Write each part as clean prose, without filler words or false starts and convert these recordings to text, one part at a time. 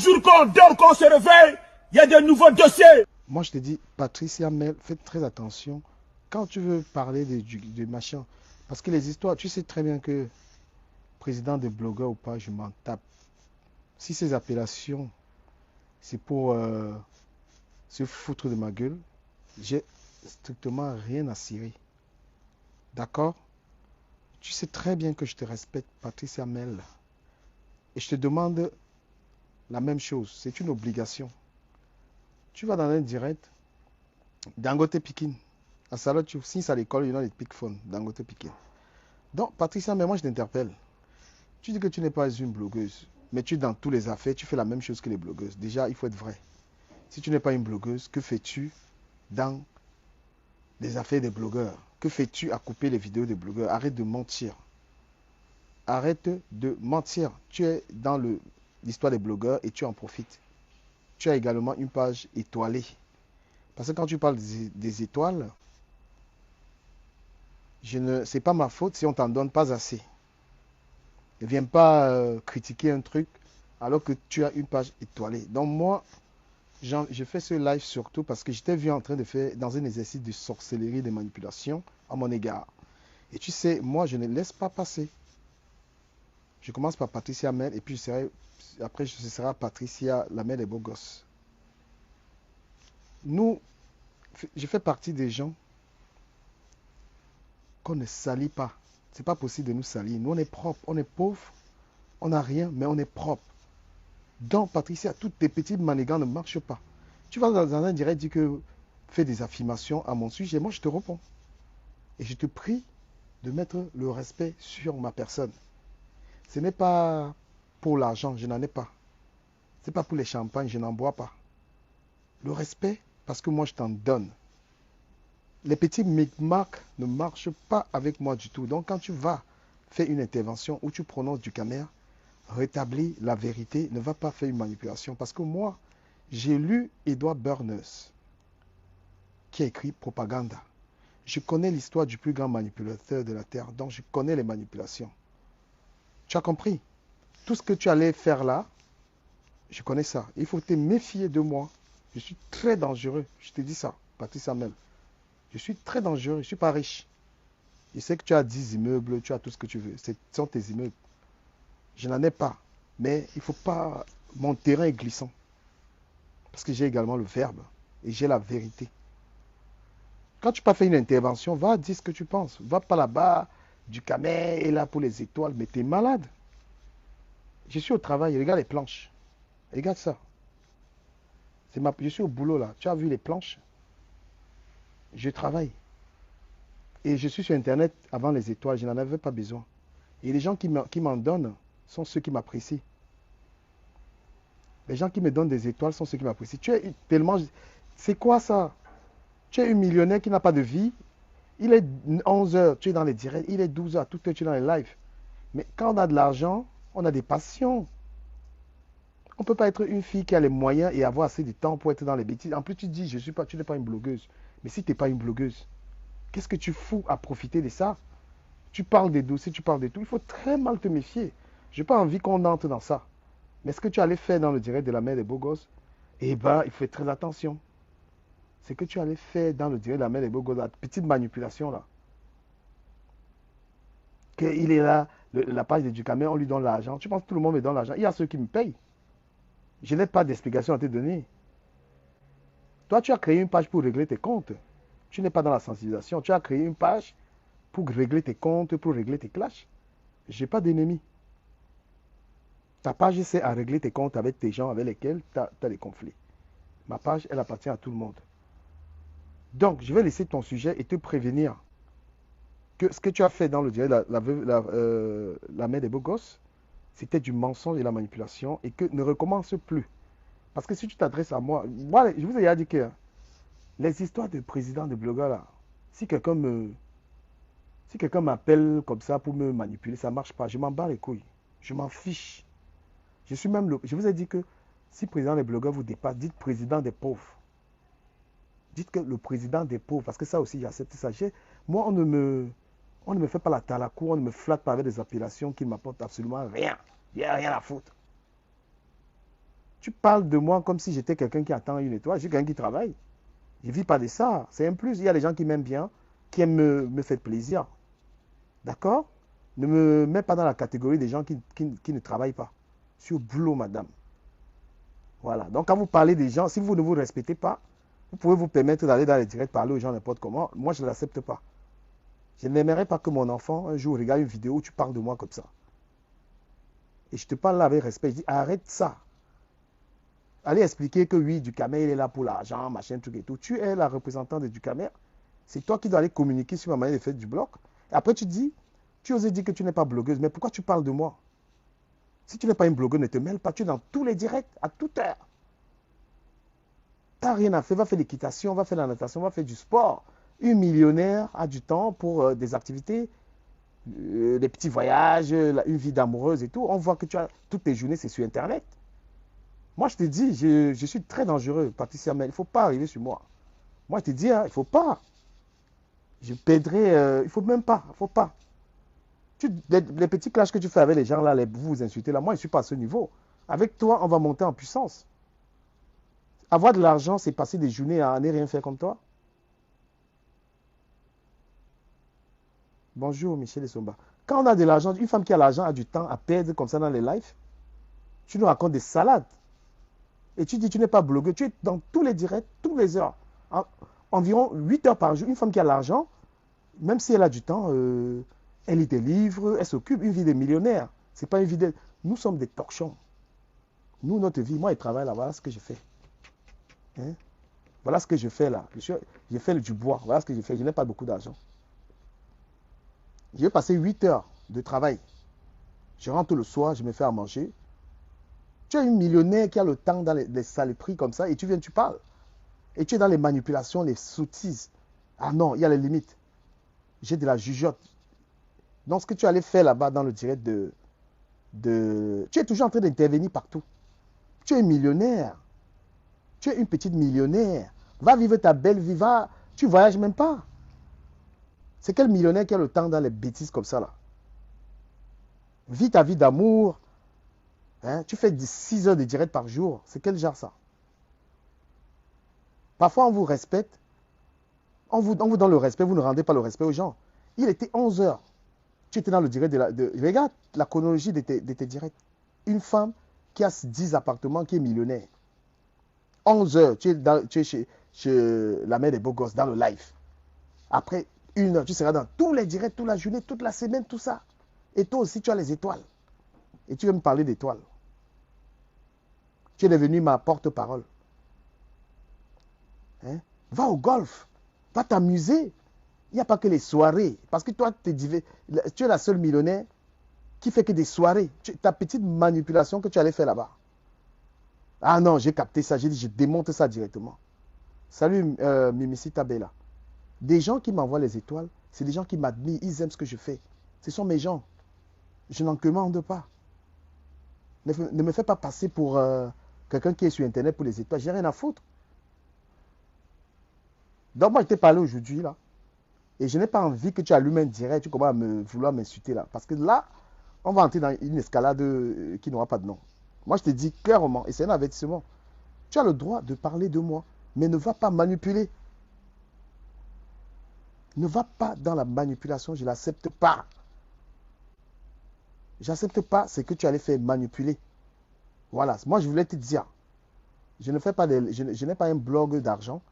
jour qu'on dort, qu'on se réveille, il y a de nouveaux dossiers. Moi, je te dis, Patricia Mel, fais très attention quand tu veux parler de machin. Parce que les histoires, tu sais très bien que président de blogueur ou pas, je m'en tape. Si ces appellations, c'est pour se foutre de ma gueule, j'ai strictement rien à cirer. D'accord? Tu sais très bien que je te respecte, Patricia Mel. Et je te demande la même chose. C'est une obligation. Tu vas dans un direct, Dangote Pikin. À Salut, tu signes à l'école, you know, les Picphone, Dangote Pikin. Donc, Patricia, mais moi je t'interpelle. Tu dis que tu n'es pas une blogueuse, mais tu es dans tous les affaires, tu fais la même chose que les blogueuses. Déjà, il faut être vrai. Si tu n'es pas une blogueuse, que fais-tu dans les affaires des blogueurs? Que fais-tu à couper les vidéos des blogueurs? Arrête de mentir. Arrête de mentir. Tu es dans l'histoire des blogueurs et tu en profites. Tu as également une page étoilée. Parce que quand tu parles des étoiles, c'est pas ma faute si on t'en donne pas assez. Ne viens pas critiquer un truc alors que tu as une page étoilée. Donc moi, je fais ce live surtout parce que j'étais vu en train de faire dans un exercice de sorcellerie, de manipulation à mon égard. Et tu sais, moi, je ne laisse pas passer. Je commence par Patricia Mel et puis après, ce sera Patricia, la mère des beaux gosses. Nous, je fais partie des gens qu'on ne salit pas. C'est pas possible de nous salir. Nous, on est propre, on est pauvre, on n'a rien, mais on est propre. Donc, Patricia, toutes tes petites manigances ne marchent pas. Tu vas dans un direct, dire que fais des affirmations à mon sujet, moi je te réponds. Et je te prie de mettre le respect sur ma personne. Ce n'est pas pour l'argent, je n'en ai pas. Ce n'est pas pour les champagnes, je n'en bois pas. Le respect, parce que moi je t'en donne. Les petits micmacs ne marchent pas avec moi du tout. Donc quand tu vas faire une intervention où tu prononces du camère, rétablis la vérité, ne va pas faire une manipulation. Parce que moi, j'ai lu Edward Bernays, qui a écrit Propaganda. Je connais l'histoire du plus grand manipulateur de la Terre, donc je connais les manipulations. Tu as compris? Tout ce que tu allais faire là, je connais ça. Il faut te méfier de moi. Je suis très dangereux. Je te dis ça, Patricia Mel. Je suis très dangereux. Je ne suis pas riche. Je sais que tu as 10 immeubles, tu as tout ce que tu veux. Ce sont tes immeubles. Je n'en ai pas. Mais il ne faut pas... Mon terrain est glissant. Parce que j'ai également le verbe. Et j'ai la vérité. Quand tu pas fait une intervention, va dire ce que tu penses. Va pas là-bas, du camé, et là pour les étoiles. Mais tu es malade. Je suis au travail. Regarde les planches. Regarde ça. Je suis au boulot là. Tu as vu les planches? Je travaille. Et je suis sur Internet avant les étoiles. Je n'en avais pas besoin. Et les gens qui m'en donnent sont ceux qui m'apprécient. Les gens qui me donnent des étoiles sont ceux qui m'apprécient. Tu es tellement... C'est quoi ça? Tu es un millionnaire qui n'a pas de vie. Il est 11 heures, tu es dans les directs. Il est 12 heures, tout est tu es dans les lives. Mais quand on a de l'argent, on a des passions. On ne peut pas être une fille qui a les moyens et avoir assez de temps pour être dans les bêtises. En plus, tu dis, tu n'es pas une blogueuse. Mais si tu n'es pas une blogueuse, qu'est-ce que tu fous à profiter de ça? Tu parles des dossiers, tu parles de tout. Il faut très mal te méfier. Je n'ai pas envie qu'on entre dans ça. Mais ce que tu allais faire dans le direct de la mère des beaux gosses, eh bien, il faut faire très attention. Ce que tu allais faire dans le direct de la mère des beaux gosses, la petite manipulation là. Qu'il est là, la page du caméra, on lui donne l'argent. Tu penses que tout le monde me donne l'argent? Il y a ceux qui me payent. Je n'ai pas d'explication à te donner. Toi, tu as créé une page pour régler tes comptes. Tu n'es pas dans la sensibilisation. Tu as créé une page pour régler tes comptes, pour régler tes clashs. Je n'ai pas d'ennemis. Ta page, c'est à régler tes comptes avec tes gens avec lesquels tu as des conflits. Ma page, elle appartient à tout le monde. Donc, je vais laisser ton sujet et te prévenir que ce que tu as fait dans le direct la mère des beaux gosses, c'était du mensonge et la manipulation et que ne recommence plus. Parce que si tu t'adresses à moi, je vous ai déjà dit que les histoires de présidents, de blogueurs là, si quelqu'un m'appelle comme ça pour me manipuler, ça ne marche pas. Je m'en bats les couilles. Je m'en fiche. Je vous ai dit que si président des blogueurs vous dépasse, dites président des pauvres. Dites que le président des pauvres, parce que ça aussi j'accepte ça. Moi, on ne me fait pas la talakou, on ne me flatte pas avec des appellations qui ne m'apportent absolument rien. Il n'y a rien à foutre. Tu parles de moi comme si j'étais quelqu'un qui attend une étoile. Je suis quelqu'un qui travaille. Je ne vis pas de ça. C'est un plus. Il y a des gens qui m'aiment bien, qui aiment me faire plaisir. D'accord? Ne me mets pas dans la catégorie des gens qui ne travaillent pas. Je suis au boulot, madame. Voilà. Donc, quand vous parlez des gens, si vous ne vous respectez pas, vous pouvez vous permettre d'aller dans les directs, parler aux gens n'importe comment. Moi, je ne l'accepte pas. Je n'aimerais pas que mon enfant, un jour, regarde une vidéo où tu parles de moi comme ça. Et je te parle là avec respect. Je dis, arrête ça. Allez expliquer que oui, Ducamer, il est là pour l'argent, machin, truc et tout. Tu es la représentante de Ducamer. C'est toi qui dois aller communiquer sur ma manière de faire du blog. Et après, tu dis, tu osais dire que tu n'es pas blogueuse, mais pourquoi tu parles de moi? Si tu n'es pas une blogueuse, ne te mêle pas. Tu es dans tous les directs, à toute heure. Tu n'as rien à faire. Va faire l'équitation, va faire la natation, va faire du sport. Une millionnaire a du temps pour des activités, des petits voyages, une vie d'amoureuse et tout. On voit que tu as toutes tes journées, c'est sur Internet. Moi, je te dis, je suis très dangereux, Patricia, mais il ne faut pas arriver sur moi. Moi, je te dis, hein, il ne faut pas. Je perdrai, il ne faut même pas, il ne faut pas. Les petits clashs que tu fais avec les gens là, vous vous insultez là, moi, je ne suis pas à ce niveau. Avec toi, on va monter en puissance. Avoir de l'argent, c'est passer des journées à ne rien faire comme toi. Bonjour, Michel Essomba. Quand on a de l'argent, une femme qui a l'argent a du temps à perdre comme ça dans les lives. Tu nous racontes des salades. Et tu dis, tu n'es pas blogueur. Tu es dans tous les directs, toutes les heures. Environ 8 heures par jour. Une femme qui a l'argent, même si elle a du temps, elle lit des livres, elle s'occupe. Une vie de millionnaire. C'est pas une vie de... Nous sommes des torchons. Nous, notre vie, moi, je travaille là. Voilà ce que je fais. Hein? Voilà ce que je fais là. Je fais du bois. Voilà ce que je fais. Je n'ai pas beaucoup d'argent. Je vais passer 8 heures de travail. Je rentre le soir, je me fais à manger. Tu es une millionnaire qui a le temps dans les saloperies comme ça et tu viens, tu parles. Et tu es dans les manipulations, les sottises. Ah non, il y a les limites. J'ai de la jugeote. Donc ce que tu allais faire là-bas dans le direct Tu es toujours en train d'intervenir partout. Tu es millionnaire. Tu es une petite millionnaire. Va vivre ta belle vie. Va. Tu voyages même pas. C'est quel millionnaire qui a le temps dans les bêtises comme ça là? Vis ta vie d'amour. Hein? Tu fais 6 heures de direct par jour. C'est quel genre ça? Parfois, on vous respecte. On vous donne le respect. Vous ne rendez pas le respect aux gens. Il était 11 heures. Tu étais dans le direct Regarde la chronologie de tes directs. Une femme qui a 10 appartements, qui est millionnaire. 11 heures, tu es chez la mère des beaux gosses, dans le live. Après 1 heure, tu seras dans tous les directs, toute la journée, toute la semaine, tout ça. Et toi aussi, tu as les étoiles. Et tu veux me parler d'étoiles. Tu es devenu ma porte-parole. Hein? Va au golf. Va t'amuser. Il n'y a pas que les soirées. Parce que toi, tu es la seule millionnaire qui fait que des soirées. Ta petite manipulation que tu allais faire là-bas. Ah non, j'ai capté ça. J'ai dit, je démonte ça directement. Salut, Mimisi Tabela. Des gens qui m'envoient les étoiles, c'est des gens qui m'admirent. Ils aiment ce que je fais. Ce sont mes gens. Je n'en commande pas. Ne me fais pas passer pour quelqu'un qui est sur Internet pour les étoiles. J'ai rien à foutre. Donc moi, je t'ai parlé aujourd'hui, là. Et je n'ai pas envie que tu allumes un direct, tu commences à vouloir m'insulter, là. Parce que là, on va entrer dans une escalade qui n'aura pas de nom. Moi, je te dis clairement, et c'est un avertissement, tu as le droit de parler de moi, mais ne va pas manipuler. Ne va pas dans la manipulation, je ne l'accepte pas. Je n'accepte pas ce que tu allais faire manipuler. Voilà, moi je voulais te dire, je n'ai pas un blog d'argent.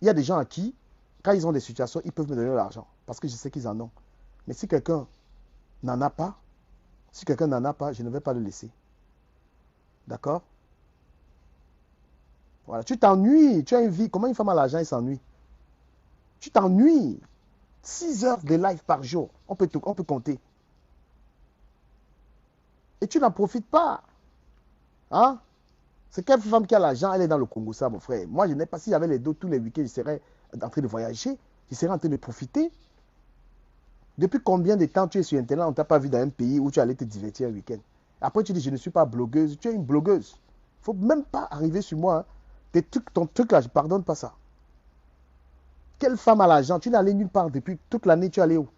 Il y a des gens à qui, quand ils ont des situations, ils peuvent me donner de l'argent, parce que je sais qu'ils en ont. Mais si quelqu'un n'en a pas, je ne vais pas le laisser. D'accord? Voilà, tu t'ennuies, tu as une vie. Comment une femme a l'argent, elle s'ennuie? Tu t'ennuies. 6 heures de live par jour, on peut compter. Et tu n'en profites pas. Hein? C'est quelle femme qui a l'argent, elle est dans le Congo, ça, mon frère. Moi, je n'ai pas, si j'avais les dos tous les week-ends, je serais en train de voyager, je serais en train de profiter. Depuis combien de temps tu es sur Internet, on ne t'a pas vu dans un pays où tu allais te divertir un week-end? Après, tu dis, je ne suis pas blogueuse. Tu es une blogueuse. Il ne faut même pas arriver sur moi. Hein. Ton truc là, je ne pardonne pas ça. Quelle femme a l'argent? Tu n'es allé nulle part depuis toute l'année, tu es allé où?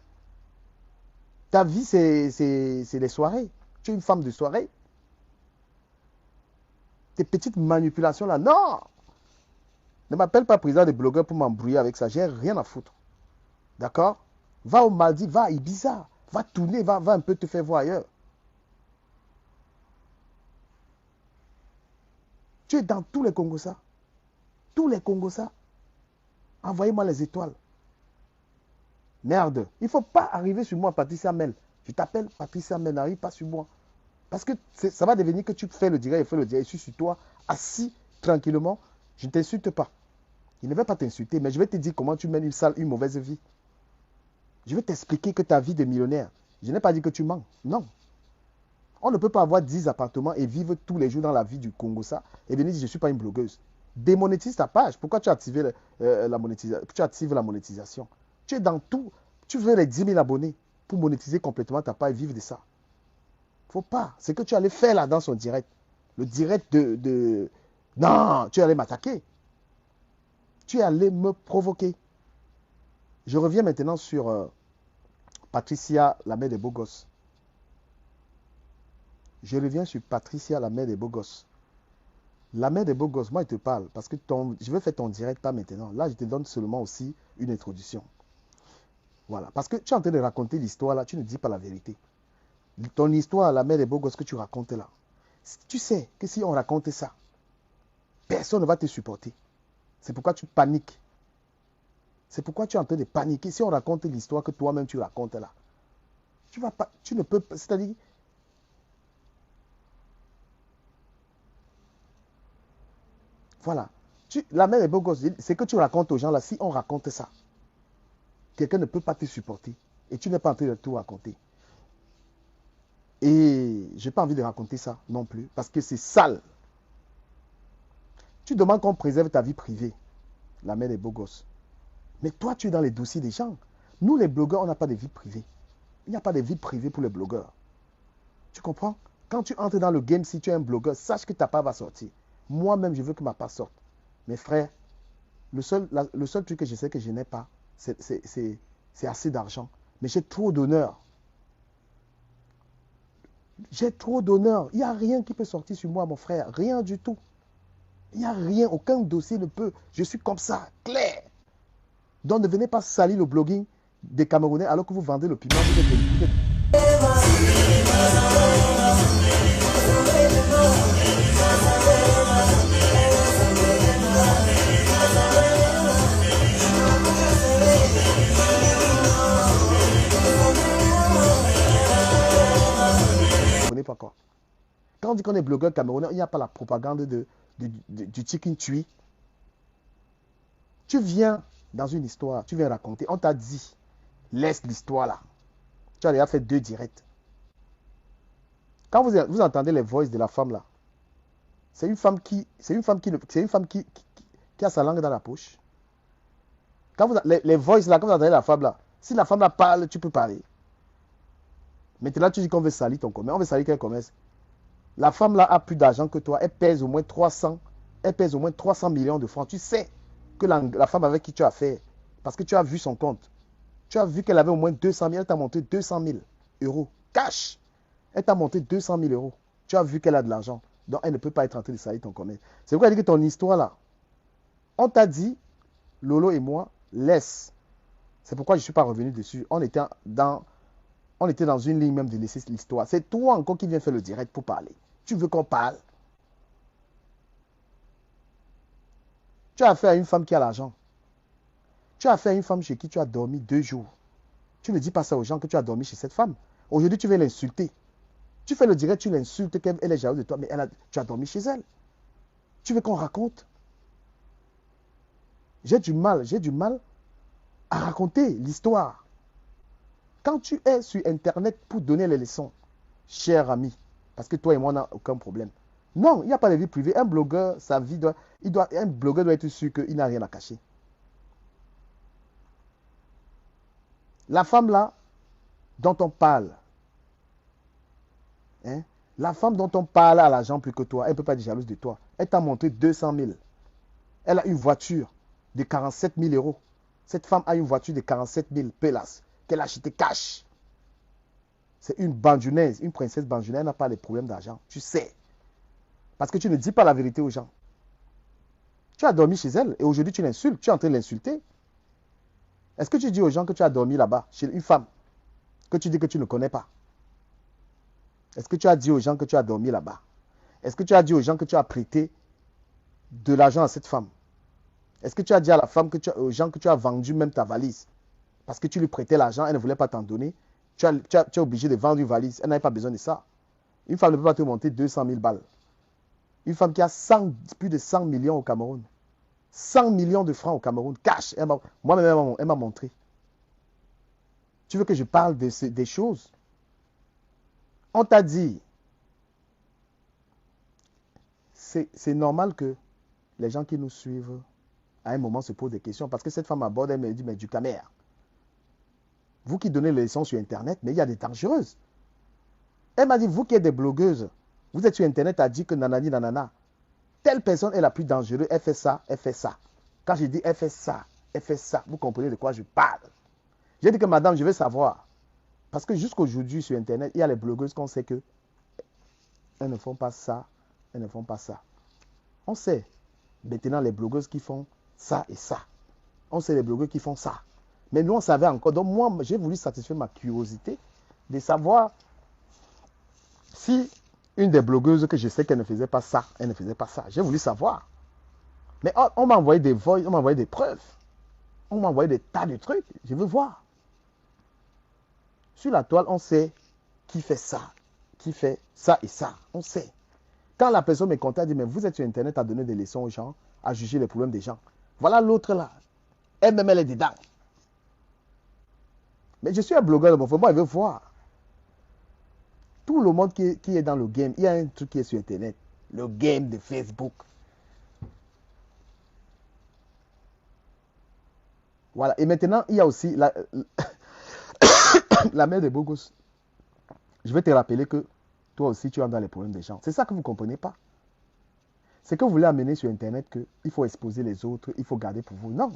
Ta vie, c'est les soirées. Tu es une femme de soirée. Tes petites manipulations là, non. Ne m'appelle pas président des blogueurs pour m'embrouiller avec ça. J'ai rien à foutre. D'accord? Va au Maldives, va à Ibiza. Va tourner, va un peu te faire voir ailleurs. Tu es dans tous les Congossas. Tous les Congossas. Envoyez-moi les étoiles. Merde. Il ne faut pas arriver sur moi, Patricia Mel. Je t'appelle Patricia Mel, n'arrive pas sur moi. Parce que ça va devenir que tu fais le direct, je suis sur toi, assis tranquillement. Je ne t'insulte pas. Je ne vais pas t'insulter, mais je vais te dire comment tu mènes une mauvaise vie. Je vais t'expliquer que ta vie de millionnaire, je n'ai pas dit que tu mens. Non. On ne peut pas avoir 10 appartements et vivre tous les jours dans la vie du Congo, ça, et venir dire je ne suis pas une blogueuse. Démonétise ta page. Pourquoi tu as activé la monétisation? Tu actives la monétisation. Tu es dans tout. Tu veux les 10 000 abonnés pour monétiser complètement ta page et vivre de ça. Faut pas. C'est que tu allais faire là dans son direct. Le direct de... Non, tu allais m'attaquer. Tu allais me provoquer. Je reviens maintenant sur Patricia, la mère des beaux gosses. Je reviens sur Patricia, la mère des beaux gosses. La mère des beaux gosses, moi, je te parle parce que je vais faire ton direct pas maintenant. Là, je te donne seulement aussi une introduction. Voilà. Parce que tu es en train de raconter l'histoire là, tu ne dis pas la vérité. Ton histoire, la mère des beaux gosses que tu racontes là, tu sais que si on raconte ça, personne ne va te supporter. C'est pourquoi tu paniques. C'est pourquoi tu es en train de paniquer. Si on raconte l'histoire que toi-même tu racontes là, tu ne peux pas, c'est-à-dire, voilà. La mère des beaux gosses, c'est que tu racontes aux gens là, si on raconte ça, quelqu'un ne peut pas te supporter. Et tu n'es pas en train de tout raconter. Et je n'ai pas envie de raconter ça non plus, parce que c'est sale. Tu demandes qu'on préserve ta vie privée, la mère des beaux gosses. Mais toi, tu es dans les dossiers des gens. Nous, les blogueurs, on n'a pas de vie privée. Il n'y a pas de vie privée pour les blogueurs. Tu comprends? Quand tu entres dans le game, si tu es un blogueur, sache que ta part va sortir. Moi-même, je veux que ma part sorte. Mes frères, le seul truc que je sais que je n'ai pas, c'est assez d'argent. Mais j'ai trop d'honneur. J'ai trop d'honneur. Il n'y a rien qui peut sortir sur moi, mon frère. Rien du tout. Il n'y a rien. Aucun dossier ne peut. Je suis comme ça, clair. Donc ne venez pas salir le blogging des Camerounais alors que vous vendez le piment. Pas quoi. Quand on dit qu'on est blogueur camerounais, il n'y a pas la propagande du chicken tui. Tu viens dans une histoire, tu viens raconter, on t'a dit, laisse l'histoire là. Tu as déjà fait 2 directs. Quand vous entendez les voices de la femme là, c'est une femme qui a sa langue dans la poche. Quand les voices là, quand vous entendez la femme là, si la femme là parle, tu peux parler. Maintenant, tu dis qu'on veut salir ton commerce. On veut salir quel commerce? La femme là a plus d'argent que toi. Elle pèse au moins 300 millions de francs. Tu sais que la femme avec qui tu as fait, parce que tu as vu son compte, tu as vu qu'elle avait au moins 200 000, elle t'a monté 200 000 euros. Cash. Elle t'a monté 200 000 euros. Tu as vu qu'elle a de l'argent. Donc, elle ne peut pas être en train de salir ton commerce. C'est pourquoi elle dit que ton histoire là, on t'a dit, Lolo et moi, laisse. C'est pourquoi je ne suis pas revenu dessus. On était dans une ligne même de laisser l'histoire. C'est toi encore qui viens faire le direct pour parler. Tu veux qu'on parle? Tu as affaire à une femme qui a l'argent. Tu as affaire à une femme chez qui tu as dormi 2 jours. Tu ne dis pas ça aux gens que tu as dormi chez cette femme. Aujourd'hui, tu veux l'insulter. Tu fais le direct, tu l'insultes, qu'elle est jalouse de toi, mais tu as dormi chez elle. Tu veux qu'on raconte? J'ai du mal à raconter l'histoire. Quand tu es sur Internet pour donner les leçons, cher ami, parce que toi et moi, on n'a aucun problème. Non, il n'y a pas de vie privée. Un blogueur, sa vie un blogueur doit être sûr qu'il n'a rien à cacher. La femme là, dont on parle, la femme dont on parle a l'argent plus que toi, elle ne peut pas être jalouse de toi. Elle t'a montré 200 000. Elle a une voiture de 47 000 euros. Cette femme a une voiture de 47 000 pélas qu'elle a acheté cash. C'est une bandounaise, une princesse bandounaise, elle n'a pas de problème d'argent. Tu sais. Parce que tu ne dis pas la vérité aux gens. Tu as dormi chez elle et aujourd'hui tu l'insultes. Tu es en train de l'insulter. Est-ce que tu dis aux gens que tu as dormi là-bas, chez une femme, que tu dis que tu ne connais pas? Est-ce que tu as dit aux gens que tu as dormi là-bas? Est-ce que tu as dit aux gens que tu as prêté de l'argent à cette femme? Est-ce que tu as dit à la femme, aux gens que tu as vendu même ta valise? Parce que tu lui prêtais l'argent, elle ne voulait pas t'en donner. Tu es obligé de vendre une valise. Elle n'avait pas besoin de ça. Une femme ne peut pas te monter 200 000 balles. Une femme qui a plus de 100 millions au Cameroun. 100 millions de francs au Cameroun, cash. Moi-même, elle m'a montré. Tu veux que je parle des choses? On t'a dit, c'est normal que les gens qui nous suivent, à un moment, se posent des questions. Parce que cette femme aborde, elle me dit, mais du camère. Vous qui donnez les leçons sur Internet, mais il y a des dangereuses. Elle m'a dit, vous qui êtes des blogueuses, vous êtes sur Internet, a dit que nanani, nanana. Telle personne est la plus dangereuse, elle fait ça, elle fait ça. Quand je dis elle fait ça, vous comprenez de quoi je parle. J'ai dit que madame, je veux savoir. Parce que jusqu'aujourd'hui sur Internet, il y a les blogueuses qu'on sait que elles ne font pas ça, elles ne font pas ça. On sait maintenant les blogueuses qui font ça et ça. On sait les blogueurs qui font ça. Mais nous, on savait encore. Donc moi, j'ai voulu satisfaire ma curiosité de savoir si une des blogueuses que je sais qu'elle ne faisait pas ça, elle ne faisait pas ça. J'ai voulu savoir. Mais on m'a envoyé des voix, on m'a envoyé des preuves. On m'a envoyé des tas de trucs. Je veux voir. Sur la toile, on sait qui fait ça, qui fait ça et ça. On sait. Quand la personne me contacte, elle dit, mais vous êtes sur Internet à donner des leçons aux gens, à juger les problèmes des gens. Voilà l'autre là. Elle-même, elle est dedans. Mais je suis un blogueur de mon frère, moi, je veux voir. Tout le monde qui est dans le game, il y a un truc qui est sur Internet. Le game de Facebook. Voilà. Et maintenant, il y a aussi la mère de Bogos. Je vais te rappeler que toi aussi, tu es dans les problèmes des gens. C'est ça que vous ne comprenez pas. C'est que vous voulez amener sur Internet qu'il faut exposer les autres, il faut garder pour vous. Non.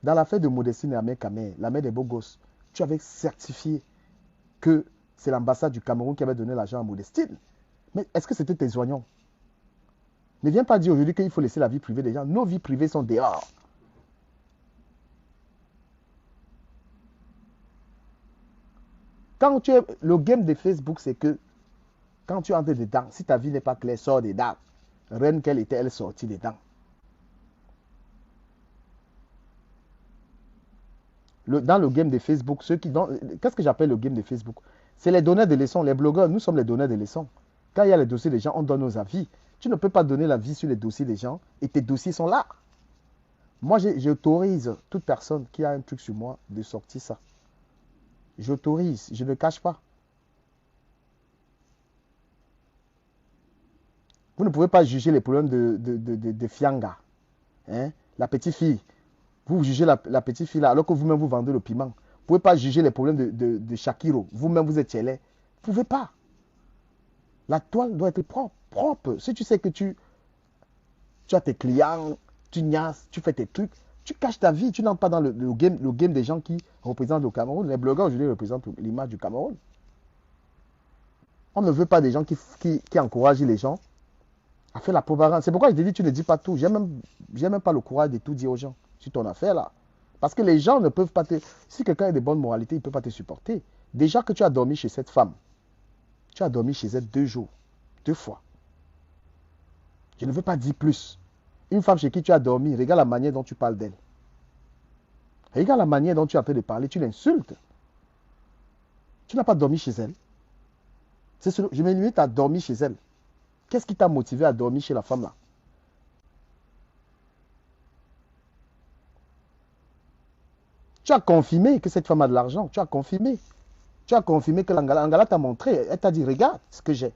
Dans l'affaire de Modestine et Ahmed Kamer, la mère des Bogos, tu avais certifié que c'est l'ambassade du Cameroun qui avait donné l'argent à Modestine. Mais est-ce que c'était tes oignons? Ne viens pas dire aujourd'hui qu'il faut laisser la vie privée des gens. Nos vies privées sont dehors. Quand tu es, le game de Facebook, c'est que quand tu entres dedans, si ta vie n'est pas claire, sors dedans. Reine qu'elle était, elle sortit dedans. Dans le game de Facebook, qu'est-ce que j'appelle le game de Facebook? C'est les donneurs de leçons, les blogueurs, nous sommes les donneurs de leçons. Quand il y a les dossiers des gens, on donne nos avis. Tu ne peux pas donner l'avis sur les dossiers des gens et tes dossiers sont là. Moi, j'autorise toute personne qui a un truc sur moi de sortir ça. J'autorise, je ne cache pas. Vous ne pouvez pas juger les problèmes de Fianga. Hein? La petite fille. Vous jugez la petite fille là, alors que vous-même vous vendez le piment. Vous ne pouvez pas juger les problèmes de Shakiro. Vous-même vous êtes télé. Vous ne pouvez pas. La toile doit être propre. Propre. Si tu sais que tu as tes clients, tu niasses, tu fais tes trucs, tu caches ta vie. Tu n'entres pas dans le game des gens qui représentent le Cameroun. Les blogueurs aujourd'hui représentent l'image du Cameroun. On ne veut pas des gens qui encouragent les gens à faire la propagande. C'est pourquoi je te dis, tu ne dis pas tout. J'ai même pas le courage de tout dire aux gens sur ton affaire là. Parce que les gens ne peuvent pas te... Si quelqu'un a de bonnes moralités, il ne peut pas te supporter. Déjà que tu as dormi chez cette femme, tu as dormi chez elle 2 jours, 2 fois. Je ne veux pas dire plus. Une femme chez qui tu as dormi, regarde la manière dont tu parles d'elle. Regarde la manière dont tu es en train de parler, tu l'insultes. Tu n'as pas dormi chez elle. Je me limite à dormir chez elle. Qu'est-ce qui t'a motivé à dormir chez la femme là? Tu as confirmé que cette femme a de l'argent. Tu as confirmé. Tu as confirmé que l'Angala t'a montré. Elle t'a dit, regarde ce que j'ai.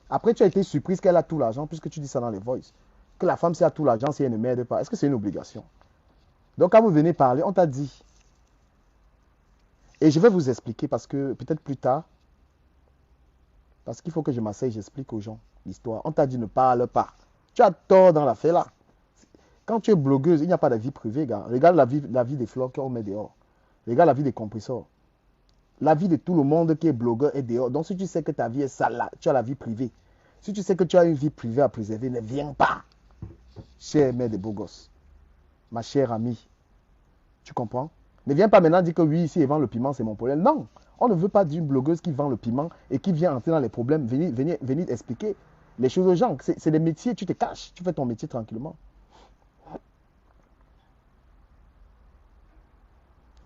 Après, tu as été surprise qu'elle a tout l'argent, puisque tu dis ça dans les voices. Que la femme, si elle a tout l'argent, si elle ne m'aide pas. Est-ce que c'est une obligation? Donc, quand vous venez parler, on t'a dit. Et je vais vous expliquer parce que peut-être plus tard, parce qu'il faut que je m'asseye, j'explique aux gens l'histoire. On t'a dit ne parle pas. Tu as tort dans l'affaire là. Quand tu es blogueuse, il n'y a pas de vie privée, gars. Regarde la vie des fleurs qu'on met dehors. Regarde la vie des compresseurs. La vie de tout le monde qui est blogueur est dehors. Donc si tu sais que ta vie est sale là, tu as la vie privée. Si tu sais que tu as une vie privée à préserver, ne viens pas. Chère mère des beaux gosses, ma chère amie, tu comprends? Ne viens pas maintenant dire que oui, ici, ils vendent le piment, c'est mon problème. Non, on ne veut pas d'une blogueuse qui vend le piment et qui vient entrer dans les problèmes, venir expliquer les choses aux gens. C'est des métiers, tu te caches, tu fais ton métier tranquillement.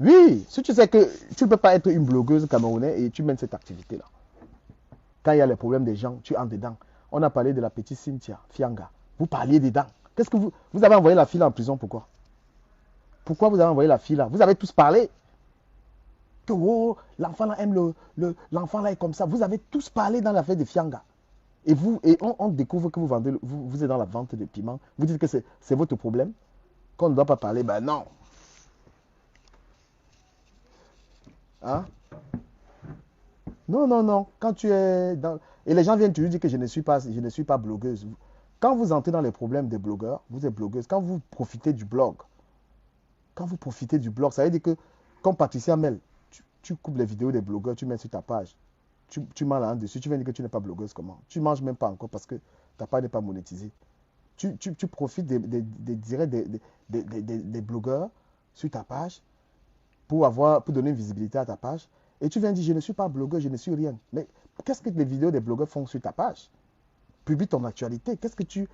Oui, si tu sais que tu ne peux pas être une blogueuse camerounaise et tu mènes cette activité-là. Quand il y a les problèmes des gens, tu entres dedans. On a parlé de la petite Cynthia Fianga. Vous parliez dedans. Qu'est-ce que vous avez envoyé la fille en prison, pourquoi? Pourquoi vous avez envoyé la fille là? Vous avez tous parlé. Que oh, l'enfant là aime l'enfant là est comme ça. Vous avez tous parlé dans l'affaire de Fianga. Et on découvre que vous êtes dans la vente de piment. Vous dites que c'est votre problème. Qu'on ne doit pas parler. Ben non. Hein? Non, non, non. Quand tu es dans... Et les gens viennent toujours dire que je ne suis pas blogueuse. Quand vous entrez dans les problèmes des blogueurs, vous êtes blogueuse. Quand vous profitez du blog, ça veut dire que, comme Patricia Mel, tu coupes les vidéos des blogueurs, tu mets sur ta page. Tu mets là-dessus, tu viens dire que tu n'es pas blogueuse, comment? Tu manges même pas encore parce que ta page n'est pas monétisée. Tu profites des directs des blogueurs sur ta page pour donner une visibilité à ta page. Et tu viens dire, je ne suis pas blogueur, je ne suis rien. Mais qu'est-ce que les vidéos des blogueurs font sur ta page? Publie ton actualité. Qu'est-ce que tu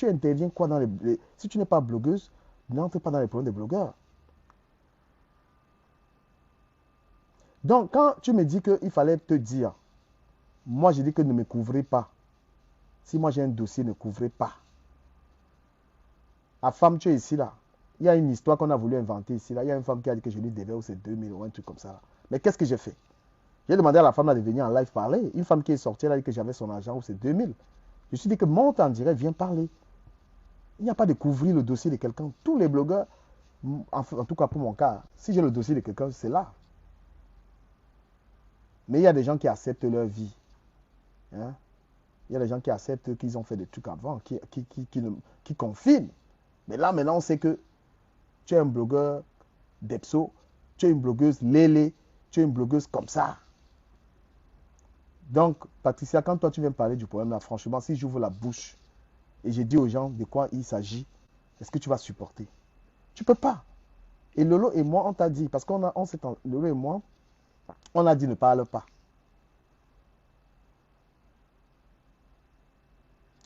interviens quoi dans si tu n'es pas blogueuse, n'entre pas dans les problèmes des blogueurs. Donc, quand tu me dis qu'il fallait te dire, moi je dis que ne me couvrez pas. Si moi j'ai un dossier, ne couvrez pas. La femme, tu es ici là. Il y a une histoire qu'on a voulu inventer ici là. Il y a une femme qui a dit que je lui devais ou c'est 2000 ou un truc comme ça là. Mais qu'est-ce que j'ai fait? J'ai demandé à la femme là de venir en live parler. Une femme qui est sortie, elle a dit que j'avais son argent ou c'est 2000. Je me suis dit que monte en direct, viens parler. Il n'y a pas de couvrir le dossier de quelqu'un. Tous les blogueurs, en tout cas pour mon cas, si j'ai le dossier de quelqu'un, c'est là. Mais il y a des gens qui acceptent leur vie. Hein? Il y a des gens qui acceptent qu'ils ont fait des trucs avant, qui confinent. Mais là, maintenant, on sait que tu es un blogueur d'Epso, tu es une blogueuse Lélé, tu es une blogueuse comme ça. Donc, Patricia, quand toi tu viens parler du problème là, franchement, si j'ouvre la bouche et j'ai dit aux gens de quoi il s'agit, est-ce que tu vas supporter? Tu ne peux pas. Et Lolo et moi, on t'a dit, parce Lolo et moi, on a dit ne parle pas.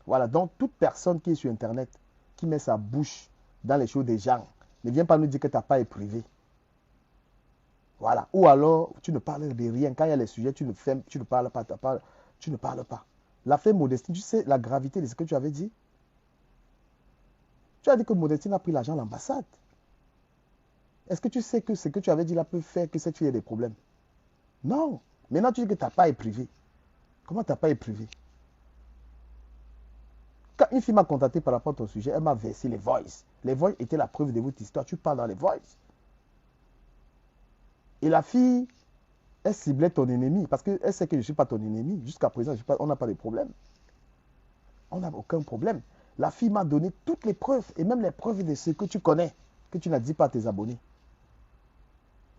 Voilà, donc toute personne qui est sur Internet, qui met sa bouche dans les choses des gens, ne viens pas nous dire que ta part est privée. Voilà. Ou alors, tu ne parles de rien. Quand il y a les sujets, tu ne parles pas. Tu ne parles pas. L'affaire Modestine, tu sais la gravité de ce que tu avais dit? Tu as dit que Modestine a pris l'argent à l'ambassade. Est-ce que tu sais que ce que tu avais dit là peut faire que cette fille ait des problèmes? Non. Maintenant, tu dis que ta part est privée. Comment ta part est privée? Quand une fille m'a contacté par rapport à ton sujet, elle m'a versé les voices. Les voices étaient la preuve de votre histoire. Tu parles dans les voices. Et la fille, elle ciblait ton ennemi parce qu'elle sait que je ne suis pas ton ennemi. Jusqu'à présent, on n'a pas de problème. On n'a aucun problème. La fille m'a donné toutes les preuves et même les preuves de ce que tu connais, que tu n'as dit pas à tes abonnés.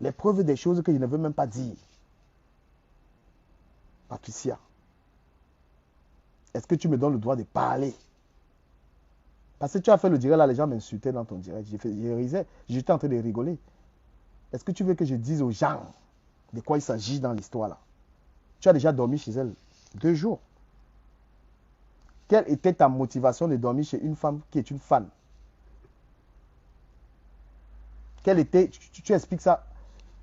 Les preuves des choses que je ne veux même pas dire. Patricia, est-ce que tu me donnes le droit de parler? Parce que tu as fait le direct là, les gens m'insultaient dans ton direct. J'étais en train de rigoler. Est-ce que tu veux que je dise aux gens de quoi il s'agit dans l'histoire là? Tu as déjà dormi chez elle 2 jours. Quelle était ta motivation de dormir chez une femme qui est une fan? Quelle était, tu expliques ça?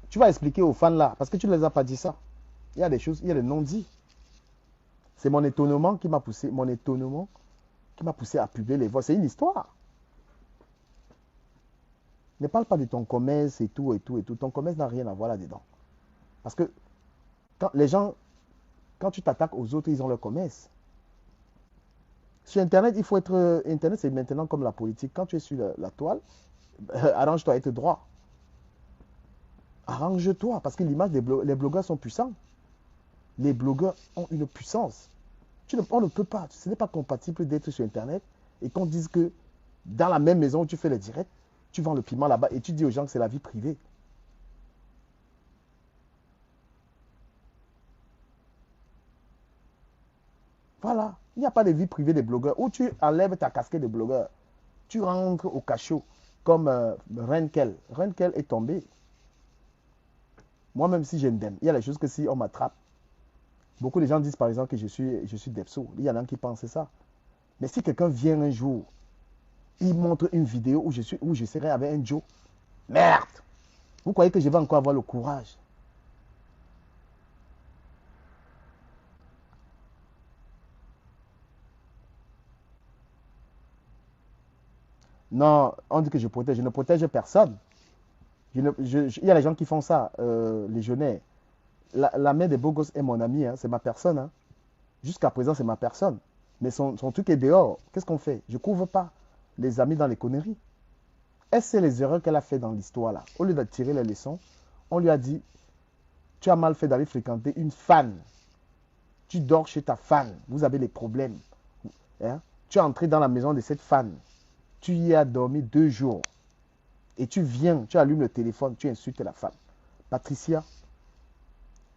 Tu vas expliquer aux fans là, parce que tu ne les as pas dit ça. Il y a des choses, il y a des non-dits. C'est mon étonnement qui m'a poussé, à publier les voix. C'est une histoire. Ne parle pas de ton commerce et tout. Ton commerce n'a rien à voir là-dedans. Parce que quand tu t'attaques aux autres, ils ont leur commerce. Sur Internet, il faut être... Internet, c'est maintenant comme la politique. Quand tu es sur la toile, arrange-toi à être droit. Arrange-toi, parce que l'image les blogueurs sont puissants. Les blogueurs ont une puissance. On ne peut pas, ce n'est pas compatible d'être sur Internet et qu'on dise que dans la même maison où tu fais les directs, tu vends le piment là-bas et tu dis aux gens que c'est la vie privée. Voilà. Il n'y a pas de vie privée des blogueurs. Où tu enlèves ta casquette de blogueur, tu rentres au cachot comme Renkel. Renkel est tombé. Moi, même si j'aime, il y a des choses que si on m'attrape, beaucoup de gens disent par exemple que je suis Depso. Il y en a qui pensent ça. Mais si quelqu'un vient un jour, il montre une vidéo où je serai avec un Joe, merde! Vous croyez que je vais encore avoir le courage? Non, on dit que je protège. Je ne protège personne. Il y a des gens qui font ça, les jeunes. La mère des beaux gosses est mon amie, hein, c'est ma personne. Hein. Jusqu'à présent, c'est ma personne. Mais son truc est dehors. Qu'est-ce qu'on fait? Je ne couvre pas les amis dans les conneries. Est-ce que c'est les erreurs qu'elle a fait dans l'histoire là? Au lieu de tirer les leçons, on lui a dit, tu as mal fait d'aller fréquenter une fan. Tu dors chez ta fan. Vous avez des problèmes. Hein? Tu es entré dans la maison de cette fan. Tu y as dormi 2 jours. Et tu viens, tu allumes le téléphone, tu insultes la femme. Patricia,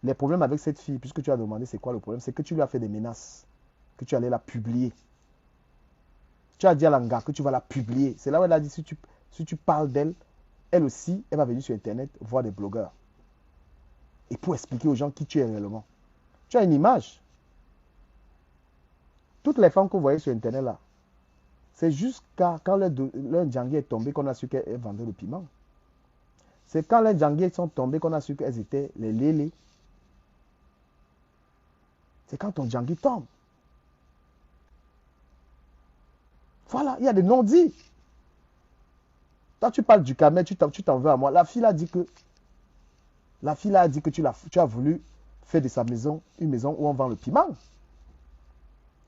les problèmes avec cette fille, puisque tu as demandé c'est quoi le problème, c'est que tu lui as fait des menaces, que tu allais la publier. Tu as dit à l'anga que tu vas la publier. C'est là où elle a dit, si tu parles d'elle, elle aussi, elle va venir sur Internet voir des blogueurs. Et pour expliquer aux gens qui tu es réellement. Tu as une image. Toutes les femmes que vous voyez sur Internet là, c'est jusqu'à quand leur djangui est tombé qu'on a su qu'elles vendaient le piment. C'est quand les djangui sont tombés qu'on a su qu'elles étaient les lélés. C'est quand ton djangui tombe. Voilà, il y a des non-dits. Toi, tu parles du camel, tu t'en veux à moi. La fille a dit que tu as voulu faire de sa maison une maison où on vend le piment.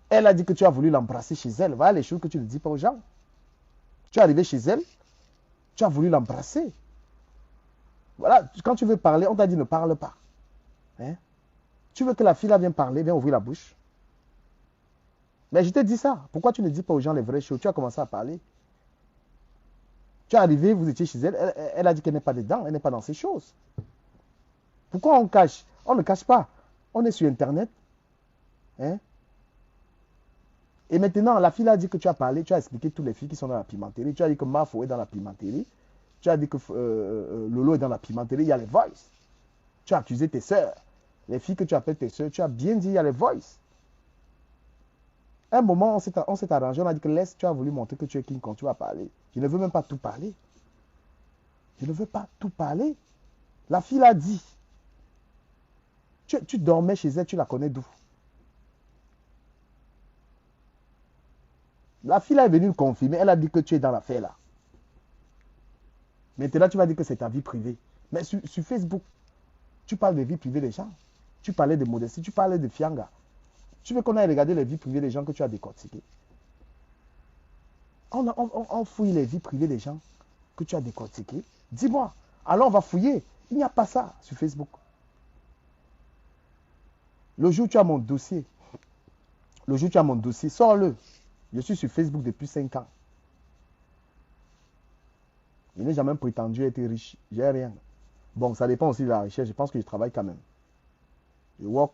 Elle a dit que tu as voulu l'embrasser chez elle. Voilà les choses que tu ne dis pas aux gens. Tu es arrivé chez elle, tu as voulu l'embrasser. Voilà, quand tu veux parler, on t'a dit ne parle pas. Hein? Tu veux que la fille là vienne parler, viens ouvrir la bouche. Mais je te dis ça. Pourquoi tu ne dis pas aux gens les vraies choses? Tu as commencé à parler. Tu es arrivé, vous étiez chez elle, elle a dit qu'elle n'est pas dedans, elle n'est pas dans ces choses. Pourquoi on cache? On ne cache pas. On est sur Internet. Hein? Et maintenant, la fille a dit que tu as parlé, tu as expliqué toutes les filles qui sont dans la pimenterie. Tu as dit que Mafo est dans la pimenterie. Tu as dit que Lolo est dans la pimenterie. Il y a les voices. Tu as accusé tes sœurs. Les filles que tu appelles tes sœurs, tu as bien dit, il y a les voices. À un moment, on s'est arrangé. On a dit que laisse, tu as voulu montrer que tu es King quand tu vas parler. Je ne veux même pas tout parler. Je ne veux pas tout parler. La fille l'a dit. Tu dormais chez elle, tu la connais d'où? La fille est venue le confirmer. Elle a dit que tu es dans l'affaire là. Maintenant, tu vas dire que c'est ta vie privée. Mais sur Facebook, tu parles de vie privée des gens. Tu parlais de modestie, tu parlais de fianga. Tu veux qu'on aille regarder les vies privées des gens que tu as décortiquées. On fouille les vies privées des gens que tu as décortiquées. Dis-moi. Alors on va fouiller. Il n'y a pas ça sur Facebook. Le jour où tu as mon dossier, sors-le. Je suis sur Facebook depuis 5 ans. Je n'ai jamais prétendu être riche. J'ai rien. Bon, ça dépend aussi de la richesse. Je pense que je travaille quand même. Je work.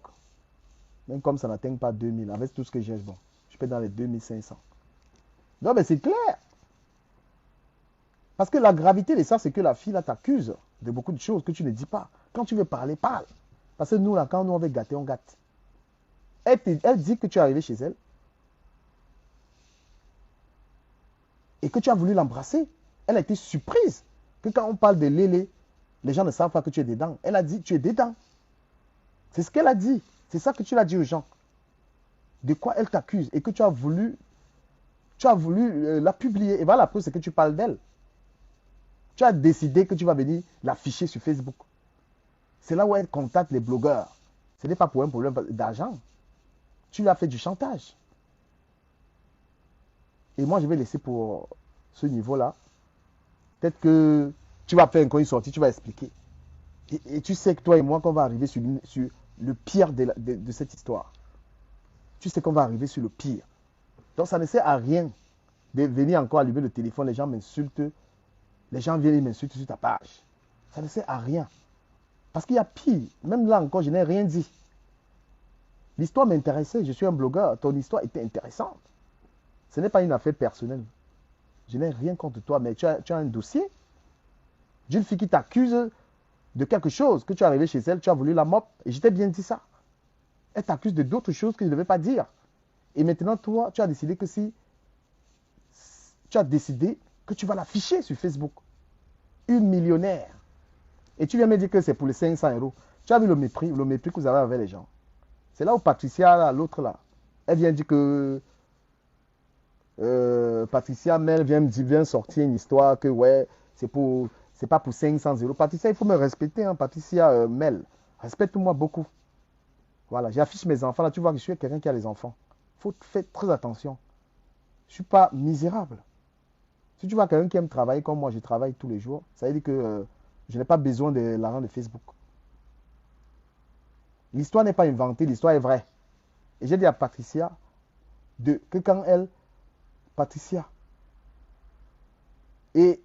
Même comme ça n'atteint pas 2000. Avec tout ce que j'ai, bon, je peux être dans les 2500. Non, mais c'est clair. Parce que la gravité de ça, c'est que la fille là t'accuse de beaucoup de choses que tu ne dis pas. Quand tu veux parler, parle. Parce que nous, là, quand nous on veut gâter, on gâte. Elle dit que tu es arrivé chez elle et que tu as voulu l'embrasser. Elle a été surprise que quand on parle de Lélé, les gens ne savent pas que tu es dedans. Elle a dit, tu es dedans. C'est ce qu'elle a dit. C'est ça que tu l'as dit aux gens. De quoi elle t'accuse et que tu as voulu la publier. Et voilà la preuve, c'est que tu parles d'elle. Tu as décidé que tu vas venir l'afficher sur Facebook. C'est là où elle contacte les blogueurs. Ce n'est pas pour un problème d'argent. Tu lui as fait du chantage. Et moi, je vais laisser pour ce niveau-là. Peut-être que tu vas faire encore une sortie, tu vas expliquer. Et tu sais que toi et moi, qu'on va arriver sur le pire de cette histoire. Tu sais qu'on va arriver sur le pire. Donc, ça ne sert à rien de venir encore allumer le téléphone. Les gens m'insultent. Les gens viennent et m'insultent sur ta page. Ça ne sert à rien. Parce qu'il y a pire. Même là encore, je n'ai rien dit. L'histoire m'intéressait, je suis un blogueur, ton histoire était intéressante. Ce n'est pas une affaire personnelle. Je n'ai rien contre toi, mais tu as un dossier d'une fille qui t'accuse de quelque chose, que tu es arrivé chez elle, tu as voulu la mop, et je t'ai bien dit ça. Elle t'accuse de d'autres choses que je ne devais pas dire. Et maintenant, toi, tu as décidé que tu vas l'afficher sur Facebook. Une millionnaire. Et tu viens me dire que c'est pour les 500 euros. Tu as vu le mépris que vous avez avec les gens. C'est là où Patricia, l'autre là, elle vient dire que Patricia Mel vient sortir une histoire que ouais, c'est pas pour 500 euros. Patricia, il faut me respecter, hein, Patricia Mel. Respecte-moi beaucoup. Voilà, j'affiche mes enfants là. Tu vois que je suis quelqu'un qui a les enfants. Il faut faire très attention. Je ne suis pas misérable. Si tu vois quelqu'un qui aime travailler comme moi, je travaille tous les jours, ça veut dire que je n'ai pas besoin de l'argent de Facebook. L'histoire n'est pas inventée, l'histoire est vraie. Et j'ai dit à Patricia que quand Patricia, et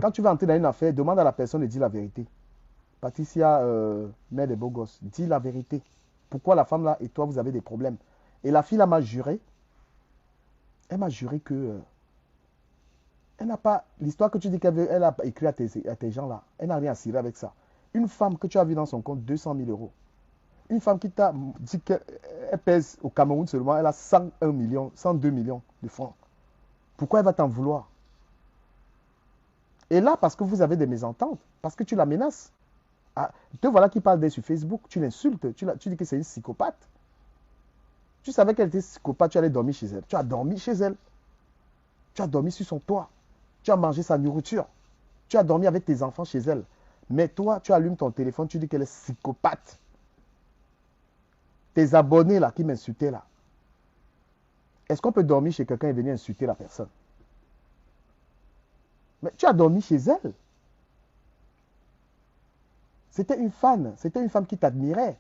quand tu vas entrer dans une affaire, demande à la personne de dire la vérité. Patricia, mère des beaux gosses, dis la vérité. Pourquoi la femme là et toi, vous avez des problèmes? Et la fille là m'a juré, elle m'a juré que elle n'a pas, l'histoire que tu dis qu'elle a écrit à tes gens là, elle n'a rien à cirer avec ça. Une femme que tu as vue dans son compte 200 000 euros, une femme qui t'a dit qu'elle pèse au Cameroun seulement, elle a 101 millions, 102 millions de francs. Pourquoi elle va t'en vouloir? Et là, parce que vous avez des mésententes, parce que tu la menaces. Ah, te voilà qui parle d'elle sur Facebook, tu l'insultes, tu dis que c'est une psychopathe. Tu savais qu'elle était psychopathe, tu allais dormir chez elle. Tu as dormi chez elle. Tu as dormi sur son toit. Tu as mangé sa nourriture. Tu as dormi avec tes enfants chez elle. Mais toi, tu allumes ton téléphone, tu dis qu'elle est psychopathe. Tes abonnés là qui m'insultaient là. Est-ce qu'on peut dormir chez quelqu'un et venir insulter la personne? Mais tu as dormi chez elle. C'était une femme qui t'admirait.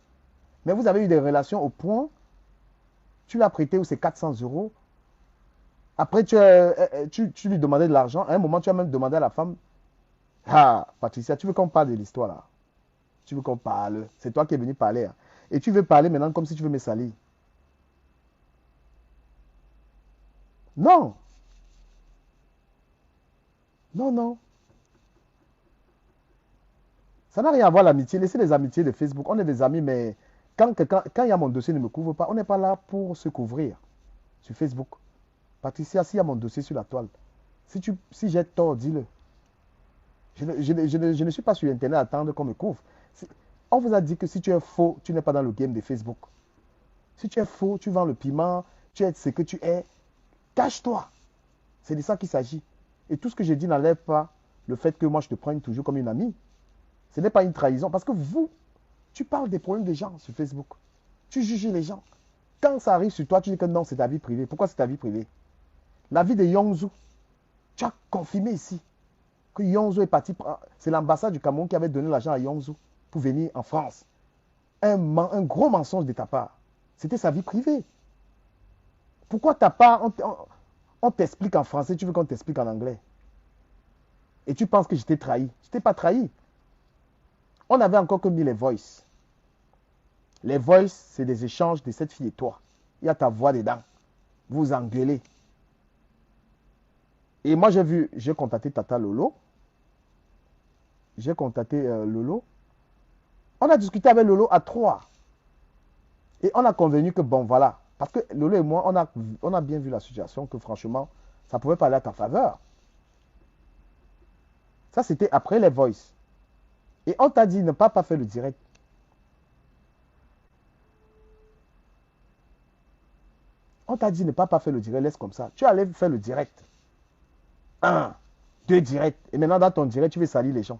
Mais vous avez eu des relations au point, tu l'as prêté ou c'est 400 euros. Après, tu lui demandais de l'argent. À un moment, tu as même demandé à la femme, ah, Patricia, tu veux qu'on parle de l'histoire là? Tu veux qu'on parle? C'est toi qui es venu parler. Hein. Et tu veux parler maintenant comme si tu veux me salir. Non. Non, non. Ça n'a rien à voir l'amitié. Laissez les amitiés de Facebook. On est des amis, mais quand il y a mon dossier ne me couvre pas, on n'est pas là pour se couvrir sur Facebook. Patricia, s'il y a mon dossier sur la toile, si j'ai tort, dis-le. Je ne suis pas sur Internet à attendre qu'on me couvre. On vous a dit que si tu es faux, tu n'es pas dans le game de Facebook. Si tu es faux, tu vends le piment, tu es ce que tu es, cache-toi. C'est de ça qu'il s'agit. Et tout ce que j'ai dit n'enlève pas le fait que moi je te prenne toujours comme une amie. Ce n'est pas une trahison. Parce que tu parles des problèmes des gens sur Facebook. Tu juges les gens. Quand ça arrive sur toi, tu dis que non, c'est ta vie privée. Pourquoi c'est ta vie privée? La vie de Yongzhu, tu as confirmé ici que Yongzhu est parti. C'est l'ambassade du Cameroun qui avait donné l'argent à Yongzhu pour venir en France. Un gros mensonge de ta part. C'était sa vie privée. Pourquoi ta part, on t'explique en français, tu veux qu'on t'explique en anglais? Et tu penses que je t'ai trahi. Je t'ai pas trahi. On avait encore que mis les voices. Les voices, c'est des échanges de cette fille et toi. Il y a ta voix dedans. Vous engueulez. Et moi, j'ai contacté Tata Lolo. J'ai contacté Lolo. On a discuté avec Lolo à 3. Et on a convenu que bon, voilà. Parce que Lolo et moi, on a bien vu la situation, que franchement, ça pouvait pas aller à ta faveur. Ça, c'était après les voices. Et on t'a dit ne pas faire le direct. On t'a dit ne pas faire le direct, laisse comme ça. Tu allais faire le direct. 1, 2 directs. Et maintenant, dans ton direct, tu veux salir les gens.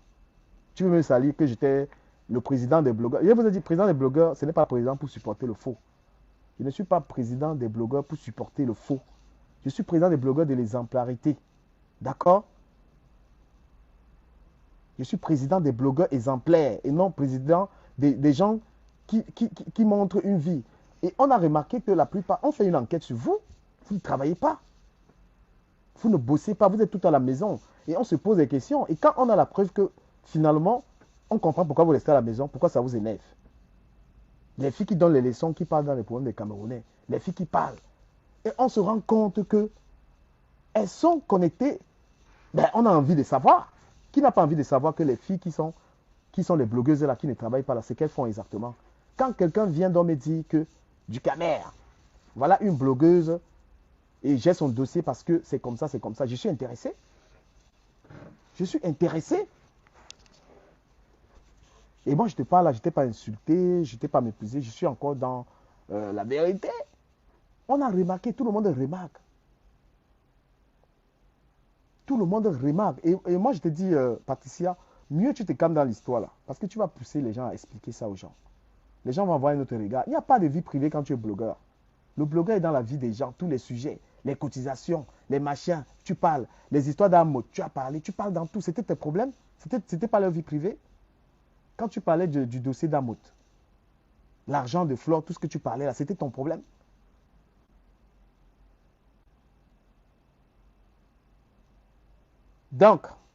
Tu veux me salir que j'étais le président des blogueurs. Je vous ai dit, président des blogueurs, ce n'est pas président pour supporter le faux. Je ne suis pas président des blogueurs pour supporter le faux. Je suis président des blogueurs de l'exemplarité. D'accord? Je suis président des blogueurs exemplaires et non président des gens qui montrent une vie. Et on a remarqué que la plupart, on fait une enquête sur vous. Vous ne travaillez pas. Vous ne bossez pas. Vous êtes tout à la maison. Et on se pose des questions. Et quand on a la preuve que finalement, on comprend pourquoi vous restez à la maison, pourquoi ça vous énerve. Les filles qui donnent les leçons, qui parlent dans les problèmes des Camerounais. Les filles qui parlent. Et on se rend compte que elles sont connectées. Ben, on a envie de savoir. Qui n'a pas envie de savoir que les filles qui sont les blogueuses là, qui ne travaillent pas là, c'est qu'elles font exactement. Quand quelqu'un vient donc me dire que du Camer, voilà une blogueuse et j'ai son dossier parce que c'est comme ça, je suis intéressé. Je suis intéressé. Et moi, je te parle là, je ne t'ai pas insulté, je ne t'ai pas méprisé, je suis encore dans la vérité. On a remarqué, tout le monde remarque. Tout le monde remarque. Et moi, je te dis, Patricia, mieux tu te calmes dans l'histoire là. Parce que tu vas pousser les gens à expliquer ça aux gens. Les gens vont avoir un autre regard. Il n'y a pas de vie privée quand tu es blogueur. Le blogueur est dans la vie des gens, tous les sujets, les cotisations, les machins, tu parles, les histoires d'amour, tu as parlé, tu parles dans tout. C'était tes problèmes? C'était pas leur vie privée? Quand tu parlais du dossier d'Amout, l'argent de Flore, tout ce que tu parlais là, c'était ton problème? Donc,